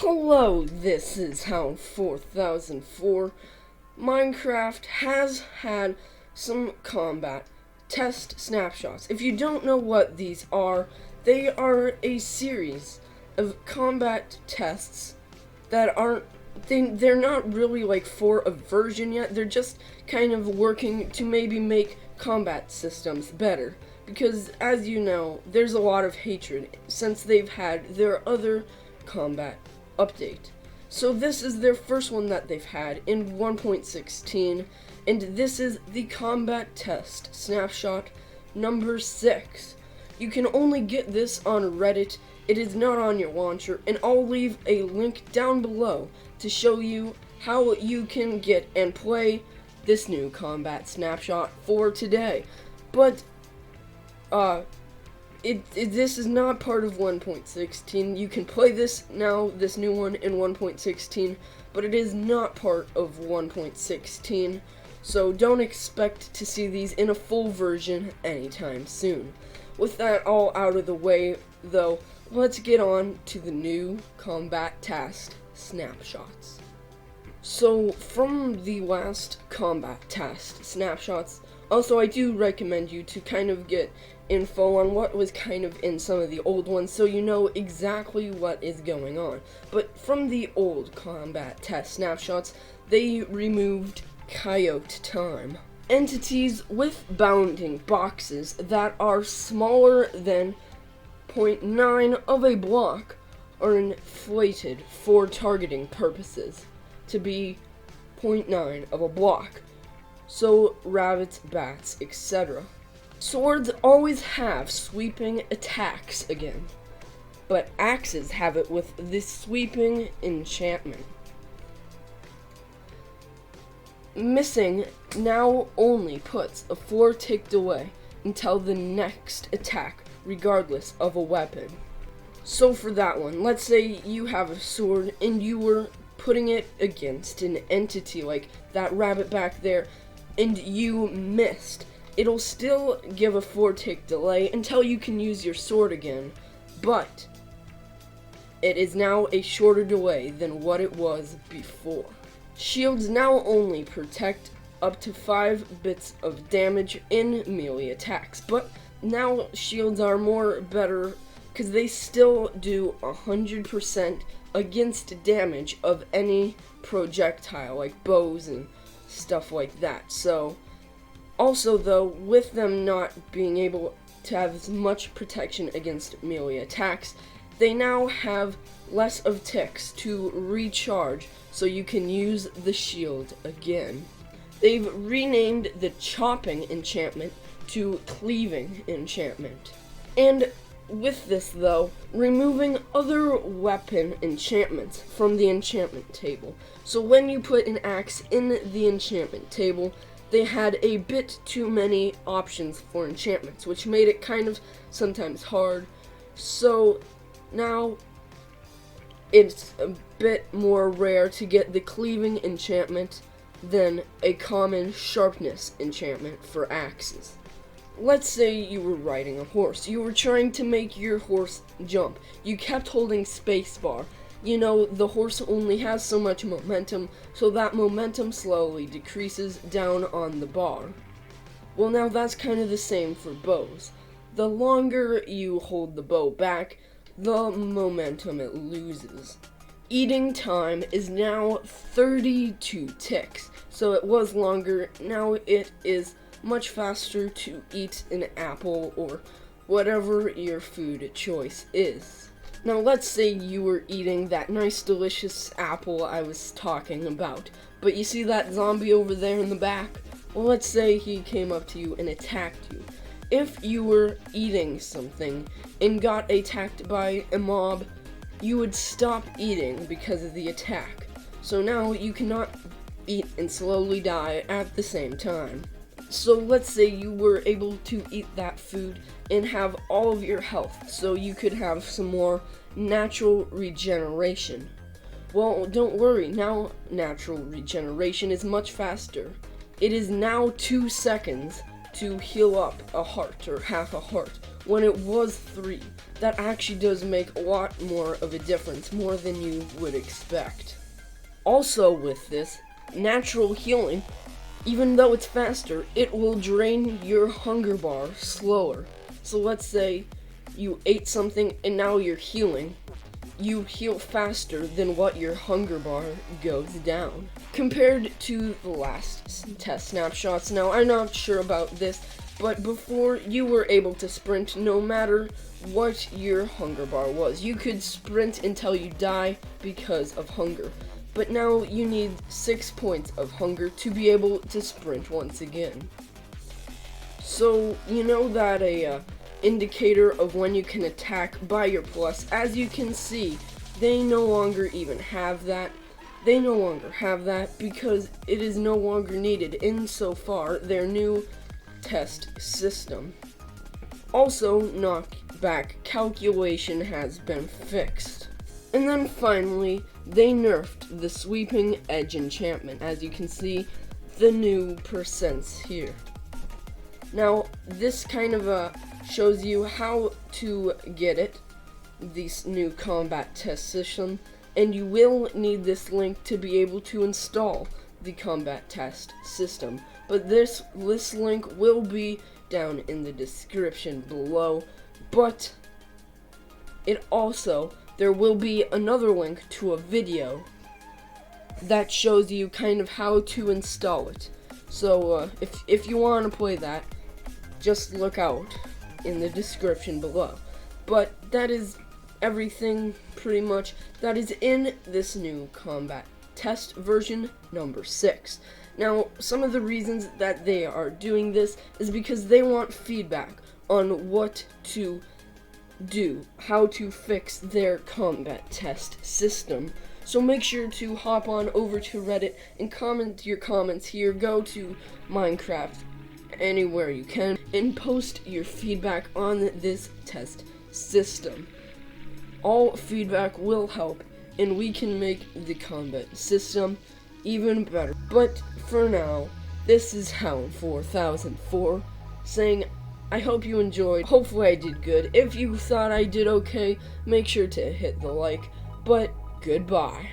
Hello, this is Hound 4004. Minecraft has had some combat test snapshots. If you don't know what these are, they are a series of combat tests that they're not really like for a version yet. They're just kind of working to maybe make combat systems better. Because, as you know, there's a lot of hatred since they've had their other combat update. So this is their first one that they've had in 1.16, and this is the combat test snapshot number 6. You can only get this on Reddit. It is not on your launcher, and I'll leave a link down below to show you how you can get and play this new combat snapshot for today. But this is not part of 1.16. You can play this now, this new one, in 1.16, but it is not part of 1.16, so don't expect to see these in a full version anytime soon. With that all out of the way, though, let's get on to the new combat task snapshots. So, from the last combat task snapshots, also I do recommend you to kind of get info on what was kind of in some of the old ones so you know exactly what is going on. But from the old combat test snapshots, they removed coyote time. Entities with bounding boxes that are smaller than 0.9 of a block are inflated for targeting purposes to be 0.9 of a block. So rabbits, bats, etc. Swords always have sweeping attacks again, but axes have it with this sweeping enchantment. Missing now only puts a 4-tick delay until the next attack, regardless of a weapon. So for that one, let's say you have a sword and you were putting it against an entity like that rabbit back there, and you missed. It'll still give a 4-tick delay until you can use your sword again, but it is now a shorter delay than what it was before. Shields now only protect up to 5 bits of damage in melee attacks, but now shields are more better because they still do 100% against damage of any projectile, like bows and stuff like that. So, also though, with them not being able to have as much protection against melee attacks, they now have less of ticks to recharge, so you can use the shield again. They've renamed the chopping enchantment to cleaving enchantment. And with this though, removing other weapon enchantments from the enchantment table. So when you put an axe in the enchantment table, they had a bit too many options for enchantments, which made it kind of sometimes hard. So now it's a bit more rare to get the cleaving enchantment than a common sharpness enchantment for axes. Let's say you were riding a horse. You were trying to make your horse jump. You kept holding spacebar. You know, the horse only has so much momentum, so that momentum slowly decreases down on the bar. Well, now that's kind of the same for bows. The longer you hold the bow back, the momentum it loses. Eating time is now 32 ticks, so it was longer. Now it is much faster to eat an apple or whatever your food choice is. Now let's say you were eating that nice delicious apple I was talking about, but you see that zombie over there in the back? Well, let's say he came up to you and attacked you. If you were eating something and got attacked by a mob, you would stop eating because of the attack. So now you cannot eat and slowly die at the same time. So let's say you were able to eat that food and have all of your health, so you could have some more natural regeneration. Well, don't worry, now natural regeneration is much faster. It is now 2 seconds to heal up a heart or half a heart when it was 3. That actually does make a lot more of a difference, more than you would expect. Also with this, natural healing, even though it's faster, it will drain your hunger bar slower. So let's say you ate something and now you're healing. You heal faster than what your hunger bar goes down. Compared to the last test snapshots, now I'm not sure about this, but before you were able to sprint no matter what your hunger bar was. You could sprint until you die because of hunger. But now you need 6 points of hunger to be able to sprint once again. So you know that a indicator of when you can attack by your plus, as you can see, they no longer even have that. They no longer have that because it is no longer needed in so far their new test system. Also, knockback calculation has been fixed. And then finally, they nerfed the sweeping edge enchantment. As you can see, the new percents here. Now, this kind of shows you how to get it, this new combat test system, and you will need this link to be able to install the combat test system. But this link will be down in the description below, but there will be another link to a video that shows you kind of how to install it. So if you want to play that, just look out in the description below. But that is everything pretty much that is in this new combat test version number 6. Now, some of the reasons that they are doing this is because they want feedback on what to do, how to fix their combat test system. So make sure to hop on over to Reddit and comment your comments here. Go to Minecraft, anywhere you can, and post your feedback on this test system. All feedback will help, and we can make the combat system even better. But for now, this is Hound 4004 saying, I hope you enjoyed. Hopefully I did good. If you thought I did okay, make sure to hit the like. But goodbye.